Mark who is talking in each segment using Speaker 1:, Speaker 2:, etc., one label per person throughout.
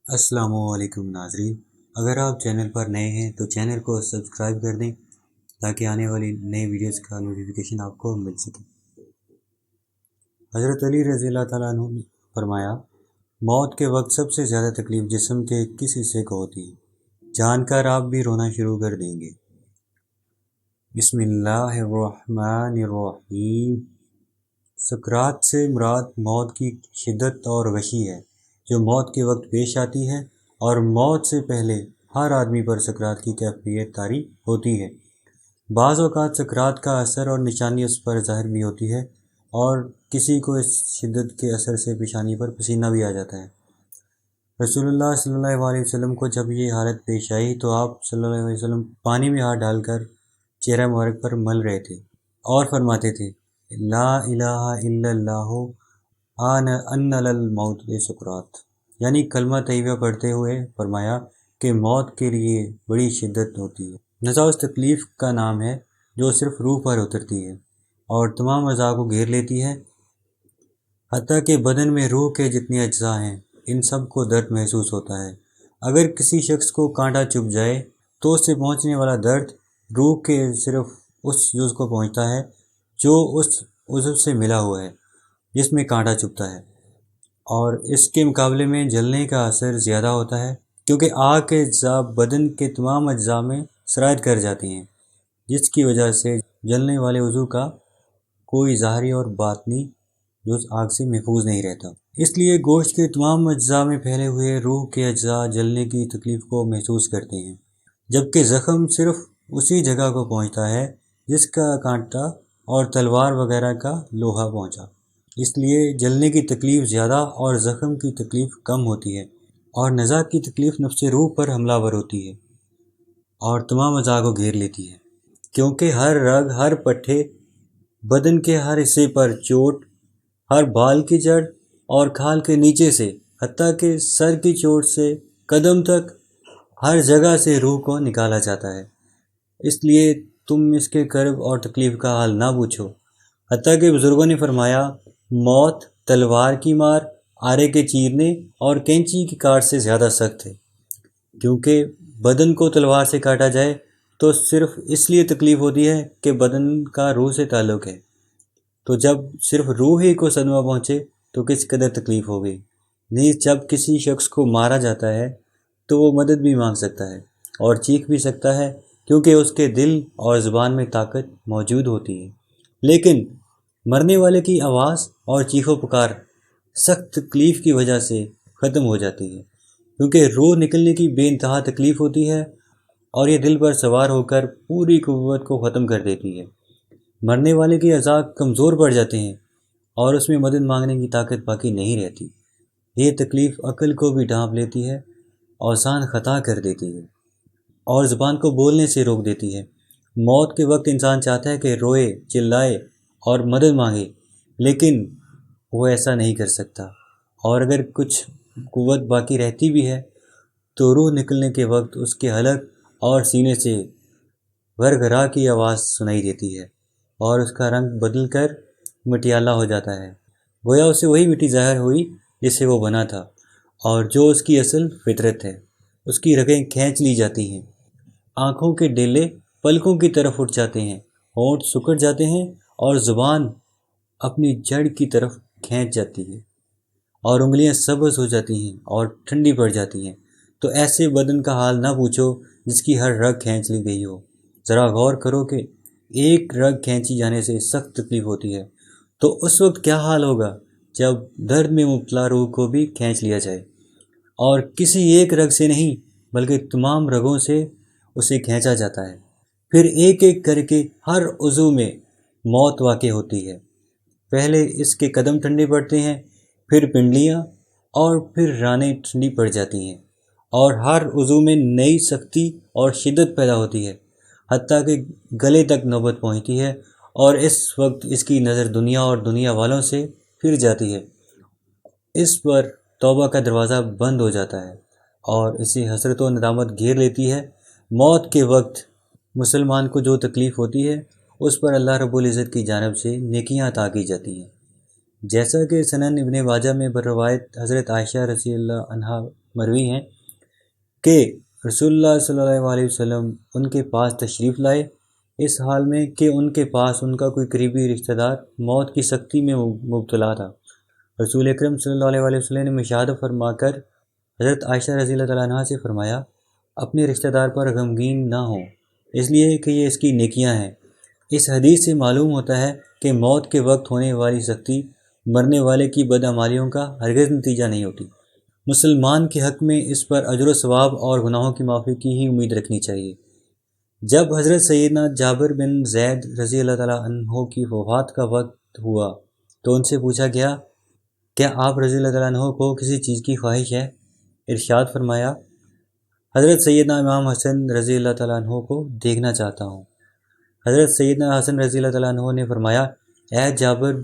Speaker 1: السلام علیکم ناظرین، اگر آپ چینل پر نئے ہیں تو چینل کو سبسکرائب کر دیں تاکہ آنے والی نئی ویڈیوز کا نوٹیفیکیشن آپ کو مل سکے۔ حضرت علی رضی اللہ تعالیٰ عنہ نے فرمایا، موت کے وقت سب سے زیادہ تکلیف جسم کے کس حصے کو ہوتی ہے؟ جان کر آپ بھی رونا شروع کر دیں گے۔ بسم اللہ الرحمن الرحیم۔ سکرات سے مراد موت کی شدت اور وحشی ہے جو موت کے وقت پیش آتی ہے، اور موت سے پہلے ہر آدمی پر سکرات کی کیفیت طاری ہوتی ہے۔ بعض اوقات سکرات کا اثر اور نشانی اس پر ظاہر بھی ہوتی ہے، اور کسی کو اس شدت کے اثر سے پیشانی پر پسینہ بھی آ جاتا ہے۔ رسول اللہ صلی اللہ علیہ وسلم کو جب یہ حالت پیش آئی تو آپ صلی اللہ علیہ وسلم پانی میں ہاتھ ڈال کر چہرہ مبارک پر مل رہے تھے اور فرماتے تھے، لا الہ الا اللہ ان للموت سکرات، یعنی کلمہ طیبہ پڑھتے ہوئے فرمایا کہ موت کے لیے بڑی شدت ہوتی ہے۔ نزا اس تکلیف کا نام ہے جو صرف روح پر اترتی ہے اور تمام اعضاء کو گھیر لیتی ہے، حتیٰ کہ بدن میں روح کے جتنے اجزاء ہیں ان سب کو درد محسوس ہوتا ہے۔ اگر کسی شخص کو کانٹا چبھ جائے تو اس سے پہنچنے والا درد روح کے صرف اس جز کو پہنچتا ہے جو اس عضو سے ملا ہوا ہے جس میں کانٹا چبھتا ہے، اور اس کے مقابلے میں جلنے کا اثر زیادہ ہوتا ہے، کیونکہ آگ کے اجزاء بدن کے تمام اجزاء میں سرایت کر جاتی ہیں، جس کی وجہ سے جلنے والے عضو کا کوئی ظاہری اور باطنی جز آگ سے محفوظ نہیں رہتا۔ اس لیے گوشت کے تمام اجزاء میں پھیلے ہوئے روح کے اجزاء جلنے کی تکلیف کو محسوس کرتے ہیں، جبکہ زخم صرف اسی جگہ کو پہنچتا ہے جس کا کانٹا اور تلوار وغیرہ کا لوہا پہنچا۔ اس لیے جلنے کی تکلیف زیادہ اور زخم کی تکلیف کم ہوتی ہے، اور نزا کی تکلیف نفس روح پر حملہ ور ہوتی ہے اور تمام اعضاء کو گھیر لیتی ہے، کیونکہ ہر رگ، ہر پٹھے، بدن کے ہر حصے پر چوٹ، ہر بال کی جڑ اور کھال کے نیچے سے حتیٰ کہ سر کی چوٹ سے قدم تک ہر جگہ سے روح کو نکالا جاتا ہے۔ اس لیے تم اس کے کرب اور تکلیف کا حال نہ پوچھو، حتیٰ کہ بزرگوں نے فرمایا، موت تلوار کی مار، آرے کے چیرنے اور کینچی کی کاٹ سے زیادہ سخت ہے، کیونکہ بدن کو تلوار سے کاٹا جائے تو صرف اس لیے تکلیف ہوتی ہے کہ بدن کا روح سے تعلق ہے، تو جب صرف روح ہی کو صدمہ پہنچے تو کس قدر تکلیف ہوگی۔ نیز جب کسی شخص کو مارا جاتا ہے تو وہ مدد بھی مانگ سکتا ہے اور چیخ بھی سکتا ہے، کیونکہ اس کے دل اور زبان میں طاقت موجود ہوتی ہے، لیکن مرنے والے کی آواز اور چیخ و پکار سخت تکلیف کی وجہ سے ختم ہو جاتی ہے، کیونکہ روح نکلنے کی بے انتہا تکلیف ہوتی ہے اور یہ دل پر سوار ہو کر پوری قوت کو ختم کر دیتی ہے۔ مرنے والے کے اعضاء کمزور پڑ جاتے ہیں اور اس میں مدد مانگنے کی طاقت باقی نہیں رہتی۔ یہ تکلیف عقل کو بھی ڈھانپ لیتی ہے، آسان خطا کر دیتی ہے اور زبان کو بولنے سے روک دیتی ہے۔ موت کے وقت انسان چاہتا ہے کہ روئے، چلائے اور مدد مانگے، لیکن وہ ایسا نہیں کر سکتا، اور اگر کچھ قوت باقی رہتی بھی ہے تو روح نکلنے کے وقت اس کے حلق اور سینے سے گھرگھرا کی آواز سنائی دیتی ہے اور اس کا رنگ بدل کر مٹیالہ ہو جاتا ہے، گویا اسے وہی مٹی ظاہر ہوئی جس سے وہ بنا تھا، اور جو اس کی اصل فطرت ہے۔ اس کی رگیں کھینچ لی جاتی ہیں، آنکھوں کے ڈیلے پلکوں کی طرف اٹھ جاتے ہیں، ہونٹ سکڑ جاتے ہیں اور زبان اپنی جڑ کی طرف کھینچ جاتی ہے، اور انگلیاں سبز ہو جاتی ہیں اور ٹھنڈی پڑ جاتی ہیں۔ تو ایسے بدن کا حال نہ پوچھو جس کی ہر رگ کھینچ لی گئی ہو۔ ذرا غور کرو کہ ایک رگ کھینچی جانے سے سخت تکلیف ہوتی ہے، تو اس وقت کیا حال ہوگا جب درد میں مبتلا روح کو بھی کھینچ لیا جائے، اور کسی ایک رگ سے نہیں بلکہ تمام رگوں سے اسے کھینچا جاتا ہے۔ پھر ایک ایک کر کے ہر عضو میں موت واقع ہوتی ہے۔ پہلے اس کے قدم ٹھنڈے پڑتے ہیں، پھر پنڈلیاں، اور پھر رانیں ٹھنڈی پڑ جاتی ہیں، اور ہر عضو میں نئی سختی اور شدت پیدا ہوتی ہے، حتیٰ کہ گلے تک نوبت پہنچتی ہے، اور اس وقت اس کی نظر دنیا اور دنیا والوں سے پھر جاتی ہے۔ اس پر توبہ کا دروازہ بند ہو جاتا ہے اور اسے حسرت و ندامت گھیر لیتی ہے۔ موت کے وقت مسلمان کو جو تکلیف ہوتی ہے اس پر اللہ رب العزت کی جانب سے نیکیاں عطا کی جاتی ہیں۔ جیسا کہ سنن ابن ماجہ میں بروایت حضرت عائشہ رضی اللہ عنہا مروی ہیں کہ رسول اللہ صلی اللہ علیہ وسلم ان کے پاس تشریف لائے، اس حال میں کہ ان کے پاس ان کا کوئی قریبی رشتہ دار موت کی سختی میں مبتلا تھا۔ رسول اکرم صلی اللہ علیہ وسلم نے مشاہدہ فرما کر حضرت عائشہ رضی اللہ تعالیٰ عنہ سے فرمایا، اپنے رشتہ دار پر غمگین نہ ہوں، اس لیے کہ یہ اس کی نیکیاں ہیں۔ اس حدیث سے معلوم ہوتا ہے کہ موت کے وقت ہونے والی سختی مرنے والے کی بدعمالیوں کا ہرگز نتیجہ نہیں ہوتی۔ مسلمان کے حق میں اس پر اجر و ثواب اور گناہوں کی معافی کی ہی امید رکھنی چاہیے۔ جب حضرت سیدنا جابر بن زید رضی اللہ تعالیٰ عنہ کی وفات کا وقت ہوا تو ان سے پوچھا گیا، کیا آپ رضی اللہ تعالیٰ عنہ کو کسی چیز کی خواہش ہے؟ ارشاد فرمایا، حضرت سیدنا امام حسن رضی اللہ تعالیٰ عنہ کو دیکھنا چاہتا ہوں۔ حضرت سیدنا حسن رضی اللہ تعالیٰ عنہ نے فرمایا، اے جابر،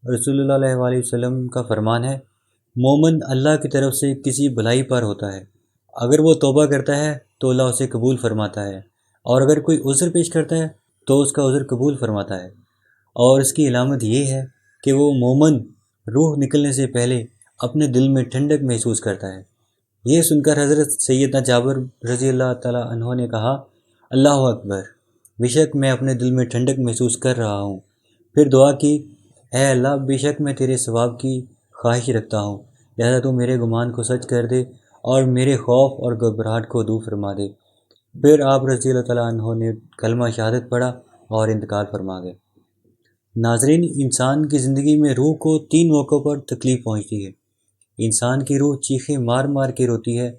Speaker 1: رسول اللہ علیہ وسلم کا فرمان ہے، مومن اللہ کی طرف سے کسی بھلائی پر ہوتا ہے، اگر وہ توبہ کرتا ہے تو اللہ اسے قبول فرماتا ہے، اور اگر کوئی عذر پیش کرتا ہے تو اس کا عذر قبول فرماتا ہے، اور اس کی علامت یہ ہے کہ وہ مومن روح نکلنے سے پہلے اپنے دل میں ٹھنڈک محسوس کرتا ہے۔ یہ سن کر حضرت سیدنا جابر رضی اللہ تعالیٰ عنہ نے کہا، اللہ اکبر، بے شک میں اپنے دل میں ٹھنڈک محسوس کر رہا ہوں۔ پھر دعا کی، اے اللہ، بے شک میں تیرے ثواب کی خواہش رکھتا ہوں، لہذا تو میرے گمان کو سچ کر دے اور میرے خوف اور گھبراہٹ کو دور فرما دے۔ پھر آپ رضی اللہ تعالیٰ عنہ نے کلمہ شہادت پڑھا اور انتقال فرما گئے۔ ناظرین، انسان کی زندگی میں روح کو 3 موقعوں پر تکلیف پہنچتی ہے۔ انسان کی روح چیخیں مار مار کے روتی ہے۔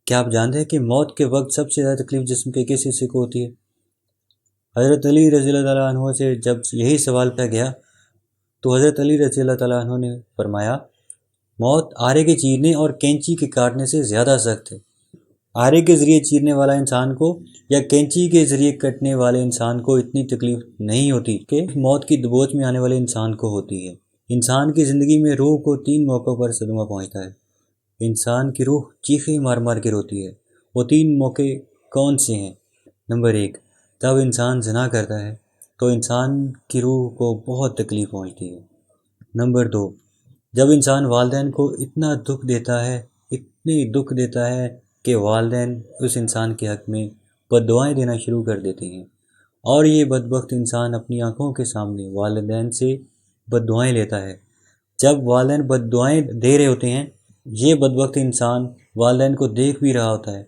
Speaker 1: کیا آپ جانتے ہیں کہ موت کے وقت سب سے زیادہ تکلیف جسم کے کس حصے کو ہوتی ہے؟ حضرت علی رضی اللہ تعالیٰ عنہ سے جب یہی سوال کیا گیا تو حضرت علی رضی اللہ تعالیٰ عنہ نے فرمایا، موت آرے کے چیرنے اور کینچی کے کاٹنے سے زیادہ سخت ہے۔ آرے کے ذریعے چیرنے والا انسان کو یا کینچی کے ذریعے کٹنے والے انسان کو اتنی تکلیف نہیں ہوتی کہ موت کی دبوچ میں آنے والے انسان کو ہوتی ہے۔ انسان کی زندگی میں روح کو 3 موقعوں پر صدمہ پہنچتا ہے۔ انسان کی روح چیخیں مار مار کے روتی ہے۔ وہ 3 موقع کون سے ہیں؟ نمبر 1، جب انسان زنا کرتا ہے تو انسان کی روح کو بہت تکلیف پہنچتی ہے۔ نمبر 2، جب انسان والدین کو اتنا دکھ دیتا ہے کہ والدین اس انسان کے حق میں بد دعائیں دینا شروع کر دیتے ہیں، اور یہ بدبخت انسان اپنی آنکھوں کے سامنے والدین سے بد دعائیں لیتا ہے۔ جب والدین بد دعائیں دے رہے ہوتے ہیں، یہ بدبخت انسان والدین کو دیکھ بھی رہا ہوتا ہے،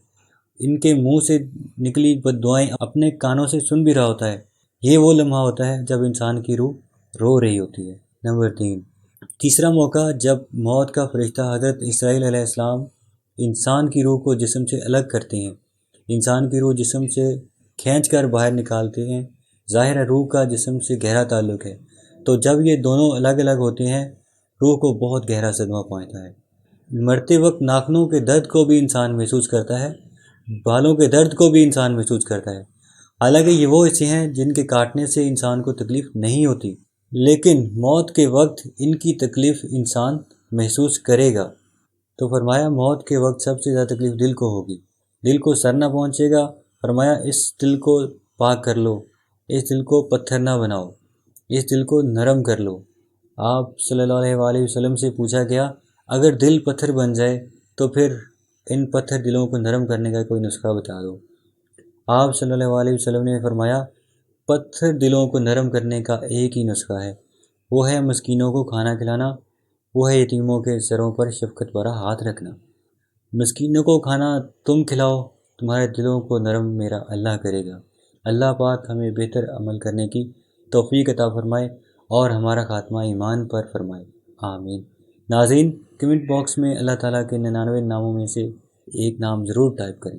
Speaker 1: ان کے منہ سے نکلی بد دعائیں اپنے کانوں سے سن بھی رہا ہوتا ہے۔ یہ وہ لمحہ ہوتا ہے جب انسان کی روح رو رہی ہوتی ہے۔ نمبر 3، تیسرا موقع جب موت کا فرشتہ حضرت اسرائیل علیہ السلام انسان کی روح کو جسم سے الگ کرتے ہیں۔ انسان کی روح جسم سے کھینچ کر باہر نکالتے ہیں۔ ظاہر ہے روح کا جسم سے گہرا تعلق ہے، تو جب یہ دونوں الگ الگ ہوتے ہیں، روح کو بہت گہرا صدمہ پہنچتا ہے۔ مرتے وقت ناخنوں کے درد کو بھی انسان محسوس کرتا ہے، بالوں کے درد کو بھی انسان محسوس کرتا ہے۔ حالانکہ یہ وہ حصے ہیں جن کے کاٹنے سے انسان کو تکلیف نہیں ہوتی، لیکن موت کے وقت ان کی تکلیف انسان محسوس کرے گا۔ تو فرمایا، موت کے وقت سب سے زیادہ تکلیف دل کو ہوگی، دل کو سر نہ پہنچے گا۔ فرمایا، اس دل کو پاک کر لو، اس دل کو پتھر نہ بناؤ، اس دل کو نرم کر لو۔ آپ صلی اللہ علیہ وسلم سے پوچھا گیا، اگر دل پتھر بن جائے تو پھر ان پتھر دلوں کو نرم کرنے کا کوئی نسخہ بتا دو۔ آپ صلی اللہ علیہ وسلم نے فرمایا، پتھر دلوں کو نرم کرنے کا ایک ہی نسخہ ہے، وہ ہے مسکینوں کو کھانا کھلانا، وہ ہے یتیموں کے سروں پر شفقت بھرا ہاتھ رکھنا۔ مسکینوں کو کھانا تم کھلاؤ، تمہارے دلوں کو نرم میرا اللہ کرے گا۔ اللہ پاک ہمیں بہتر عمل کرنے کی توفیق عطا فرمائے اور ہمارا خاتمہ ایمان پر فرمائے، آمین۔ ناظرین، کمنٹ باکس میں اللہ تعالیٰ کے 99 ناموں میں سے ایک نام ضرور ٹائپ کریں۔